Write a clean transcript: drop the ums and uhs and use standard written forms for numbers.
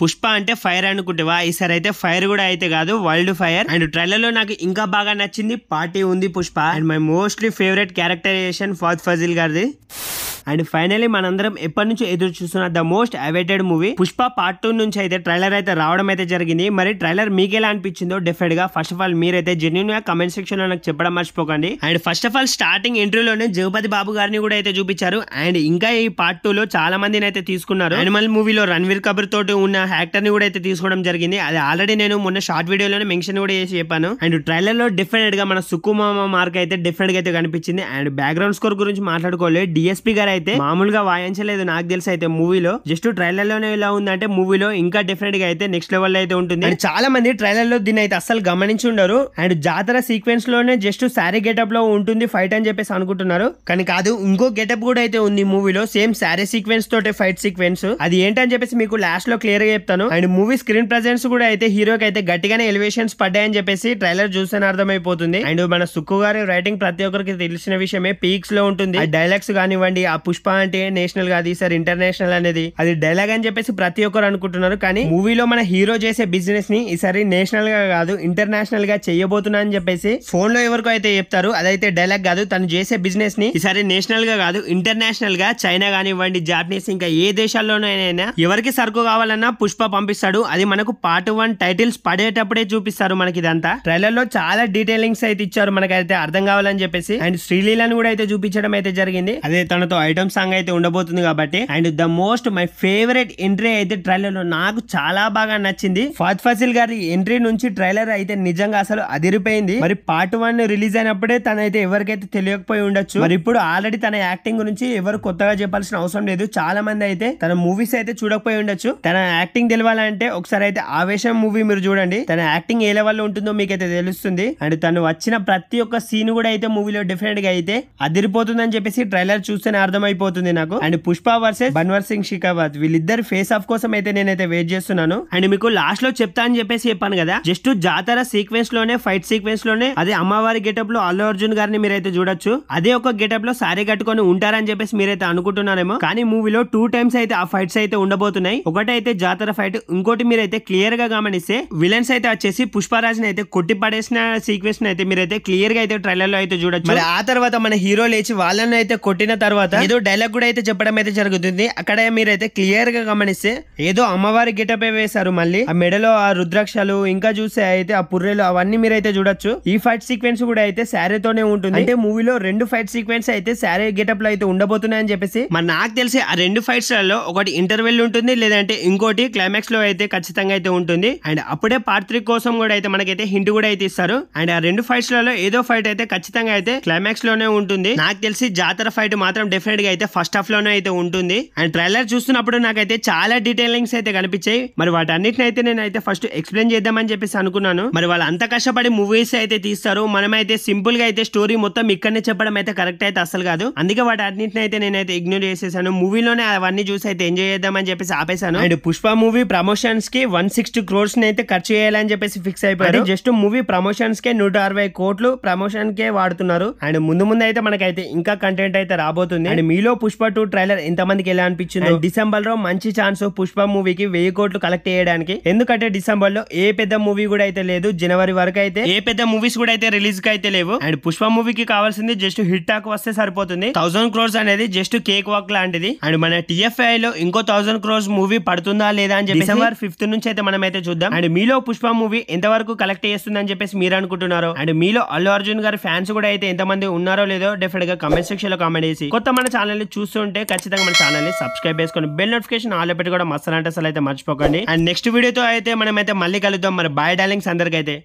పుష్ప అంటే ఫైర్ అనుకుంటేవా, ఈసారి అయితే ఫైర్ కూడా అయితే కాదు, వైల్డ్ ఫైర్. అండ్ ట్రైలర్ లో నాకు ఇంకా బాగా నచ్చింది పార్టీ ఉంది Pushpa. And my mostly favourite characterisation Fahadh Faasil గారిది. అండ్ ఫైనలీ మనందరం ఎప్పటి నుంచి ఎదురు చూస్తున్న the most awaited movie Pushpa part 2 నుంచి అయితే ట్రైలర్ అయితే రావడం అయితే జరిగింది. మరి ట్రైలర్ మీకు ఎలా అనిపించిందో డెఫినెట్ గా ఫస్ట్ ఆఫ్ ఆల్ మీరైతే జెన్యూన్ గా కమెంట్ సెక్షన్ లో నాకు చెప్పడం మర్చిపోకండి. And first of all starting ఎంట్రీలోనే జగపతి బాబు గారిని కూడా అయితే చూపించారు. అండ్ ఇంకా ఈ పార్ట్ 2 లో చాలా మందిని అయితే తీసుకున్నారు. యానిమల్ మూవీలో రణ్వీర్ కపూర్ తోటి ఉన్న యాక్టర్ ని కూడా అయితే తీసుకోవడం జరిగింది. అది ఆల్రెడీ నేను మొన్న షార్ట్ వీడియోలోనే మెన్షన్ కూడా చేసి చెప్పాను. అండ్ ట్రైలర్ లో డెఫినెట్ గా మన సుకుమామ మార్క్ అయితే డెఫినెట్ గా అయితే కనిపించింది. అండ్ బ్యాక్గ్రౌండ్ స్కోర్ గురించి మాట్లాడుకోలేదు, డిఎస్పీ గారు అయితే మామూలుగా వాయించలేదు నాకు తెలిసి అయితే మూవీలో. జస్ట్ ట్రైలర్ లోనే ఇలా ఉందంటే మూవీలో ఇంకా డెఫినెట్ గా అయితే నెక్స్ట్ లెవెల్ అయితే ఉంటుంది. అండ్ చాలా మంది ట్రైలర్ లో దీన్ని అయితే అస్సలు గమనించి ఉండరు. అండ్ జాతర సీక్వెన్స్ లోనే జస్ట్ శారీ గెటప్ లో ఉంటుంది ఫైట్ అని చెప్పేసి అనుకుంటున్నారు, కానీ కాదు, ఇంకో గెటప్ కూడా అయితే ఉంది మూవీలో, సేమ్ శారీ సీక్వెన్స్ తోటే ఫైట్ సీక్వెన్స్. అది ఏంటని చెప్పేసి మీకు లాస్ట్ లో క్లియర్ గా చెప్తాను. అండ్ మూవీ స్క్రీన్ ప్రెజెన్స్ కూడా అయితే హీరోకి అయితే గట్టిగానే ఎలివేషన్స్ పడ్డాయని చెప్పేసి ట్రైలర్ చూస్తేనే అర్థమైపోతుంది. అండ్ మన సుక్కు గారి రైటింగ్ ప్రతి ఒక్కరికి తెలిసిన విషయమే, పీక్స్ లో ఉంటుంది. ఆ డైలాగ్స్ కానివ్వండి, ఆ పుష్ప అంటే నేషనల్ కాదు సార్ ఇంటర్నేషనల్ అనేది అది డైలాగ్ అని చెప్పేసి ప్రతి ఒక్కరు అనుకుంటున్నారు, కానీ మూవీలో మన హీరో చేసే బిజినెస్ ని ఈసారి నేషనల్ గా కాదు ఇంటర్నేషనల్ గా చేయబోతున్నా అని చెప్పేసి ఫోన్ లో ఎవరికో అయితే చెప్తారు. అదైతే డైలాగ్ కాదు, తను చేసే బిజినెస్ ని ఈసారి నేషనల్ గా కాదు ఇంటర్నేషనల్ గా, చైనా కానివ్వండి, జాపనీస్, ఇంకా ఏ దేశాల్లోనైనా ఎవరికి సరుకు కావాలన్నా పుష్ప పంపిస్తాడు. అది మనకు పార్ట్ 1 టైటిల్స్ పడేటప్పుడే చూపిస్తారు మనకి. ఇదంతా ట్రైలర్ లో చాలా డీటెయిలింగ్స్ అయితే ఇచ్చారు మనకైతే అర్థం కావాలని చెప్పేసి. అండ్ శ్రీలీలను కూడా అయితే చూపించడం అయితే జరిగింది. అదే తనతో ఐటమ్ సాంగ్ అయితే ఉండబోతుంది కాబట్టి. And the most my favourite entry అయితే ట్రైలర్ లో నాకు చాలా బాగా నచ్చింది. ఫాద్ ఫజిల్ గారి ఎంట్రీ నుంచి ట్రైలర్ అయితే నిజంగా అసలు అదిరిపోయింది. మరి పార్ట్ 1 రిలీజ్ అయినప్పుడే తనైతే ఎవరికైతే తెలియకపోయి ఉండొచ్చు. మరి ఇప్పుడు ఆల్రెడీ తన యాక్టింగ్ గురించి ఎవరు కొత్తగా చెప్పాల్సిన అవసరం లేదు. చాలా మంది అయితే తన మూవీస్ అయితే చూడకపోయి ఉండొచ్చు. తన యాక్టింగ్ తెలవాలంటే ఒకసారి అయితే ఆవేశం మూవీ మీరు చూడండి. తన యాక్టింగ్ ఏ లెవెల్ లో ఉంటుందో మీకైతే తెలుస్తుంది. అండ్ తను వచ్చిన ప్రతి ఒక్క సీన్ కూడా అయితే మూవీలో డెఫినెట్ గా అయితే అదిరిపోతుందని చెప్పేసి ట్రైలర్ చూస్తేనే అర్థమైపోతుంది నాకు. అండ్ పుష్ప వర్సెస్ బన్వర్ సింగ్ షికావత్ వీళ్ళిద్దరు ఫేస్ ఆఫ్ కోసం అయితే నేనైతే వెయిట్ చేస్తున్నాను. అండ్ మీకు లాస్ట్ లో చెప్తా అని చెప్పేసి చెప్పాను కదా, జస్ట్ జాతర సీక్వెన్స్ లోనే ఫైట్ సీక్వెన్స్ లోనే అదే అమ్మవారి గెటప్ లో అల్లు అర్జున్ గారిని మీరైతే చూడొచ్చు. అదే ఒక గెటప్ లో సారీ కట్టుకొని ఉంటారని చెప్పేసి మీరైతే అనుకుంటున్నారేమో, కానీ మూవీలో 2 టైమ్స్ అయితే ఆ ఫైట్స్ అయితే ఉండబోతున్నాయి. ఒకటైతే జాతర ఫైట్, ఇంకోటి మీరైతే క్లియర్ గా గమనిస్తే విలన్స్ అయితే వచ్చేసి పుష్పరాజ్ ని అయితే కొట్టి పడేసిన సీక్వెన్స్ అయితే మీరైతే క్లియర్ గా అయితే ట్రైలర్ లో అయితే చూడొచ్చు. మరి ఆ తర్వాత మన హీరో లేచి వాళ్ళని అయితే కొట్టిన తర్వాత ఏదో డైలాగ్ కూడా అయితే చెప్పడం అయితే జరుగుతుంది. అక్కడ మీరైతే క్లియర్ గా గమనిస్తే ఏదో అమ్మవారి గెటప్ వేశారు. మళ్ళీ ఆ మెడలో ఆ రుద్రాక్షలు, ఇంకా చూస్తే అయితే ఆ పుర్రెలు, అవన్నీ మీరైతే చూడొచ్చు. ఈ ఫైట్ సీక్వెన్స్ కూడా అయితే శారీతోనే ఉంటుంది. అంటే మూవీలో 2 ఫైట్ సీక్వెన్స్ అయితే శారీ గెటప్ లో అయితే ఉండబోతున్నాయని చెప్పేసి మరి నాకు తెలిసి ఆ 2 ఫైట్స్ లలో ఒకటి ఇంటర్వెల్ ఉంటుంది, లేదంటే ఇంకోటి క్లైమాక్స్ లో అయితే ఖచ్చితంగా అయితే ఉంటుంది. అండ్ అప్పుడే పార్ట్ 3 కోసం కూడా అయితే మనకైతే హింట్ కూడా అయితే ఇస్తారు. అండ్ ఆ 2 ఫైట్స్ లలో ఏదో ఫైట్ అయితే ఖచ్చితంగా అయితే క్లైమాక్స్ లోనే ఉంటుంది. నాకు తెలిసి జాతర ఫైట్ మాత్రం డెఫినెట్ గా అయితే ఫస్ట్ హాఫ్ లోనే అయితే ఉంటుంది. అండ్ ట్రైలర్ చూస్తున్నప్పుడు నాకైతే చాలా డీటెయిలింగ్స్ అయితే కనిపించాయి. మరి వాటన్నిటిని అయితే నేనైతే ఫస్ట్ ఎక్స్ప్లెయిన్ చేద్దామని చెప్పేసి అనుకున్నాను. మరి వాళ్ళు అంత కష్టపడి మూవీస్ అయితే తీస్తారు, మనమైతే సింపుల్ గా అయితే స్టోరీ మొత్తం ఇక్కడనే చెప్పడం అయితే కరెక్ట్ అయితే అసలు కాదు. అందుకే వాటన్నిటిని అయితే నేనైతే ఇగ్నోర్ చేసేసాను. మూవీలోనే అవన్నీ చూసి అయితే ఎంజాయ్ చేద్దామని చెప్పేసి ఆపేశాను. అండ్ పుష్ప మూవీ ప్రమోషన్స్ కి 160 crores అయితే ఖర్చు చేయాలని చెప్పేసి ఫిక్స్ అయిపోయారు. జస్ట్ మూవీ ప్రమోషన్స్ కే 160 కోట్లు ప్రమోషన్ కే వాడుతున్నారు. అండ్ ముందు అయితే మనకైతే ఇంకా కంటెంట్ అయితే రాబోతుంది. అండ్ మీలో పుష్ప 2 ట్రైలర్ ఎంతమందికి ఎలా అనిపించింది? డిసెంబర్ లో మంచి ఛాన్స్ పుష్ప మూవీకి 1000 కోట్లు కలెక్ట్ చేయడానికి. ఎందుకంటే డిసెంబర్ లో ఏ పెద్ద మూవీ కూడా అయితే లేదు, జనవరి వరకు అయితే ఏ పెద్ద మూవీస్ కూడా అయితే రిలీజ్ కి అయితే లేవు. అండ్ పుష్ప మూవీకి కావాల్సింది జస్ట్ హిట్ టాక్ వస్తే సరిపోతుంది. 1000 crores అనేది జస్ట్ కేక్ వాక్ లాంటిది. అండ్ మన TFI లో ఇంకో 1000 crores మూవీ పడుతుందా లేదా అని చెప్పి డిసెంబర్ 5th నుంచి అయితే మనం అయితే చూద్దాం. అండ్ మీలో పుష్ప మూవీ ఎంత వరకు కలెక్ట్ చేస్తుంది అని చెప్పేసి మీరు అనుకుంటున్నారో, అండ్ మీలో అల్లు అర్జున్ గారి ఫ్యాన్స్ కూడా అయితే ఎంతమంది ఉన్నారో లేదో డెఫినెట్ గా కామెంట్ సెక్షన్ లో కామెంట్ చేసి కొత్త మన ఛానల్ ని చూస్తుంటే ఖచ్చితంగా మన ఛానల్ ని సబ్స్క్రైబ్ చేసుకొని బెల్ నోటిఫికేషన్ ఆల్ పెట్టి కూడా మస్తు అంటే అసలు అయితే మర్చిపోకండి. అండ్ నెక్స్ట్ వీడియోతో అయితే మనం అయితే మళ్ళీ కలుద్దాం. మరి బాయ్ డార్లింగ్స్ అందరికైతే.